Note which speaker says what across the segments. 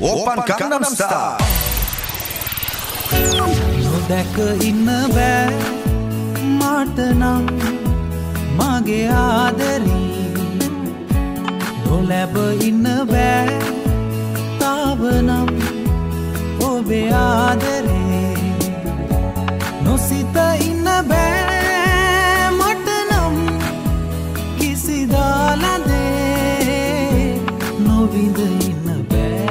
Speaker 1: Open Gangnam Style.
Speaker 2: නොදැක ඉන්න බෑ මට නම් මගේ ආදරී නොලැබ ඉන්න බෑ තාව නම් ඔබේ ආදරේ නොසිත ඉන්න බෑ මට නම් කිසිදා ලදේ නොවිඳ ඉන්න බෑ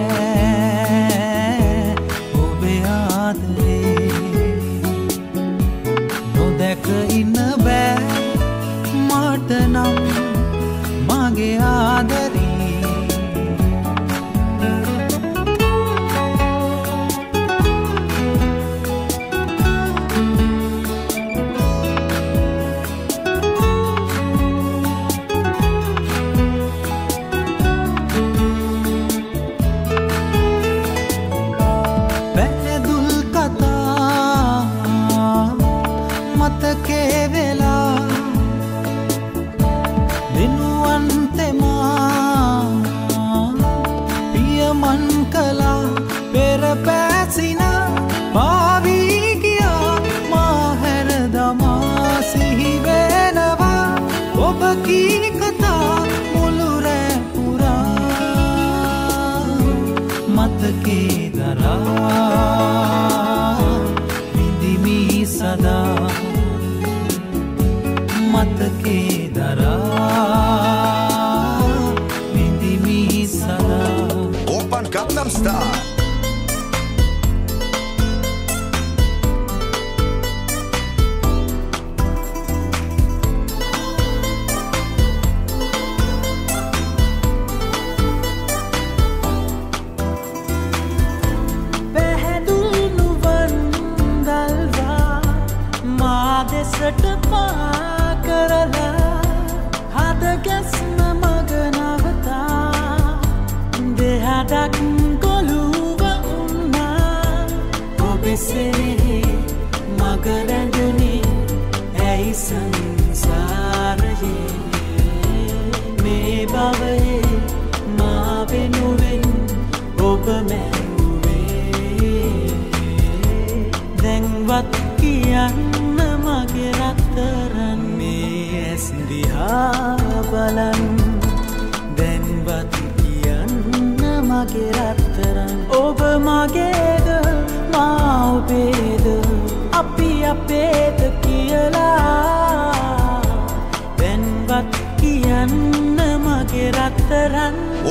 Speaker 2: ඔබේ ආදරේ නොදැක ඉන්න බෑ මට නම් මගේ ආදරේ
Speaker 1: Open Gangnam Style.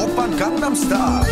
Speaker 1: Open Gangnam Style.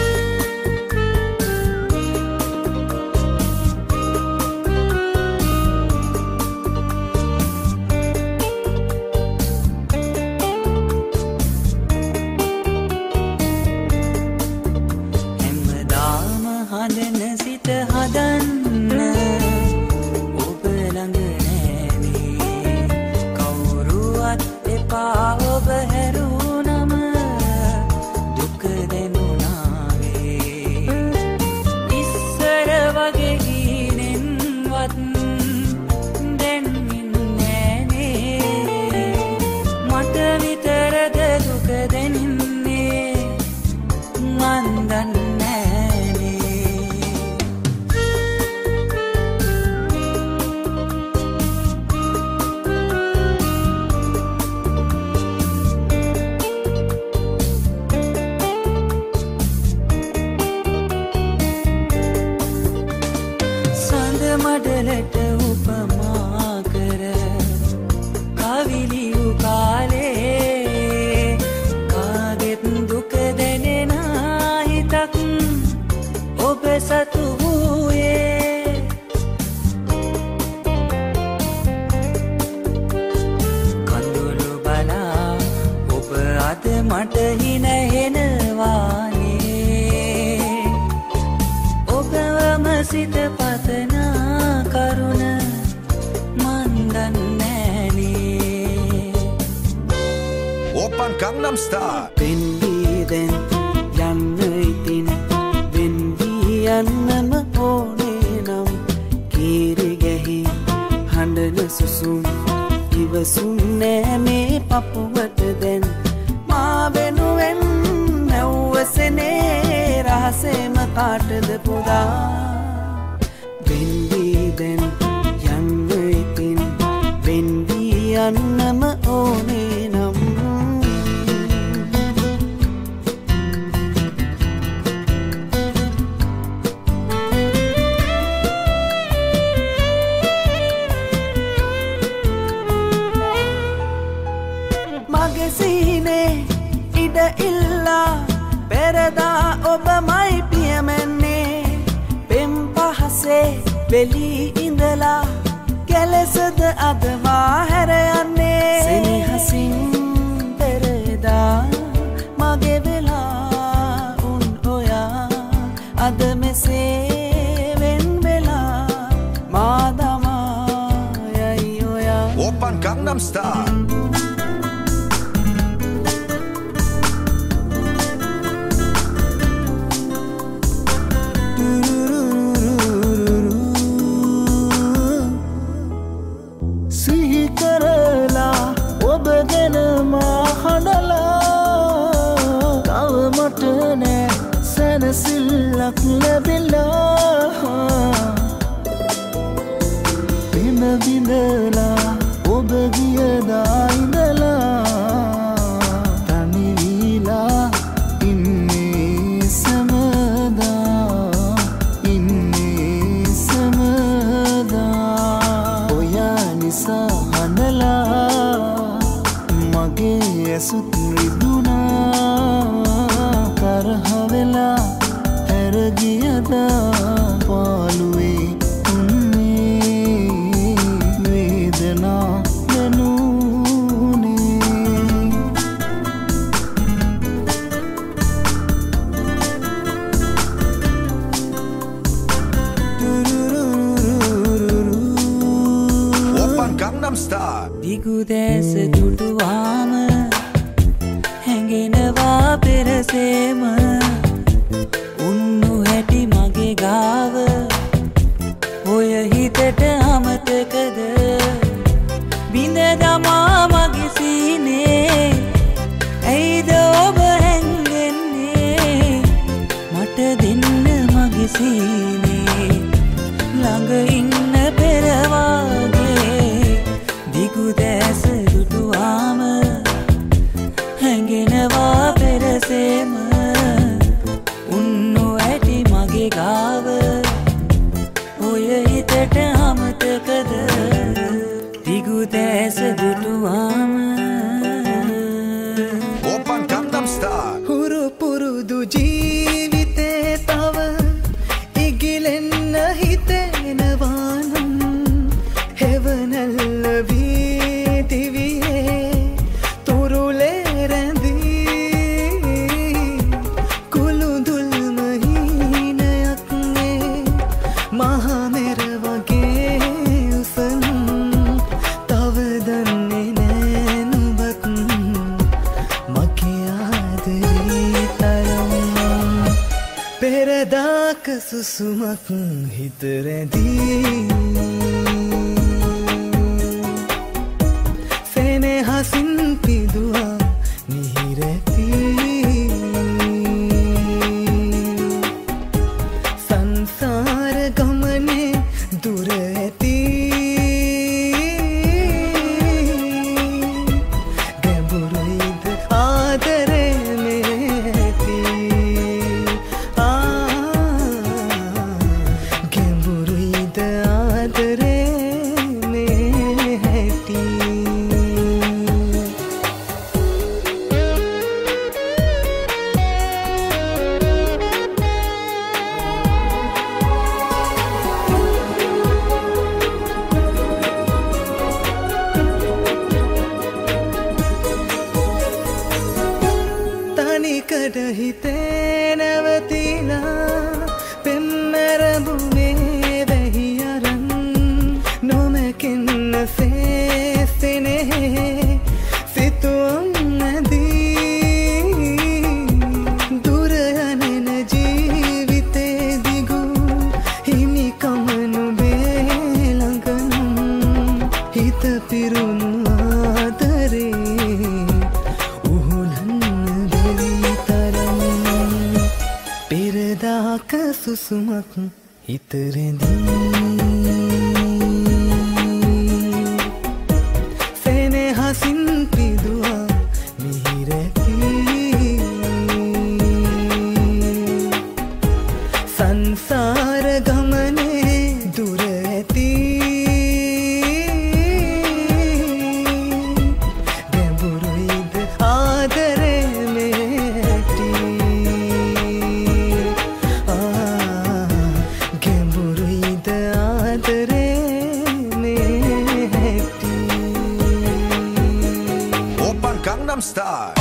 Speaker 1: Open Gangnam Style.
Speaker 2: Ma benuwen nawsene rahase mat කාටද පුදා වෙන්වී දැන් යන්න ඉතින් වෙන්වී යන්නම ඕනේ නම් මගේ සීනේ ඉඩ ඉල්ලා පෙරදා ඔබමයි පියමැන්නේ පෙම් පහසේ වෙලී ඉඳලා කෙලෙසද අදවා හැර යන්නේ සෙනෙහසින් පෙරදා මගේ වෙලා උන් ඔයා අද මෙසේ වෙන් වෙලා මා දමා යයි ඔයා
Speaker 1: Oppan Gangnam Style.
Speaker 2: සැනසිල්ලක් ලැබිලා පින බිඳලා ඔබ ගියදා ඉඳලා තනි වීලා ඉන්නේ සමදා ඔයා නිසා හඬලා මගේ ඇසුත් රිදුනා කරහ වෙලා හැරගියදා පාළුවේ උන්නේ වේදනා දැනුනේ
Speaker 1: Oppan Gangnam Style.
Speaker 2: දිගු දැස දුටුවාම හැඟෙනවා පෙරසේම උන්නු හැටි මගේ ගාව ඔය හිතට අමතකද බිඳ දමා මගේ සීනේ ඇයිද ඔබ හැංගෙන්නේ මට දෙන්න මගේ සීනේ ළඟ ඉන්න පෙරවාගේ දිගු දැස දුටුවාම හැඟෙනවා පෙරසේම උන්නු ඇටි මගේ ගාව ඔය හිතට අමතකද දිගු දැස දුටුවාම
Speaker 1: Oppan Gangnam Style.
Speaker 2: හුරු පුරුදු ජීවිතේ තව ඉගිලෙන්න හිතෙනවා නම් හෙවනල්ල වී දිවියේ තුරුලේ රැඳී කුළුඳුල්ම හීනයක් නේ මහා මෙර වගේ උසන් තව දන්නේ නෑ නුඹත් මගේ ආදරේ තරම් පෙරදාක සුසුමක් හිත රැඳී සෙනෙහසින් පිදුවා මිහිරැති සංසාර ගමනේ දුර ඇති ගැඹුරුයිද ආදරේ මෙති ගැඹුරුයිද ආදරේ සුසුමක් හිත රැඳී සෙනෙහසින් පිදුවා මිහිරකී සංසාර ගමනේ දුර ඇති ගැඹුරුයිද ආදරේ මෙටි ගැඹුරුයිද ආදරේ මෙටි
Speaker 1: Oppan Gangnam Style.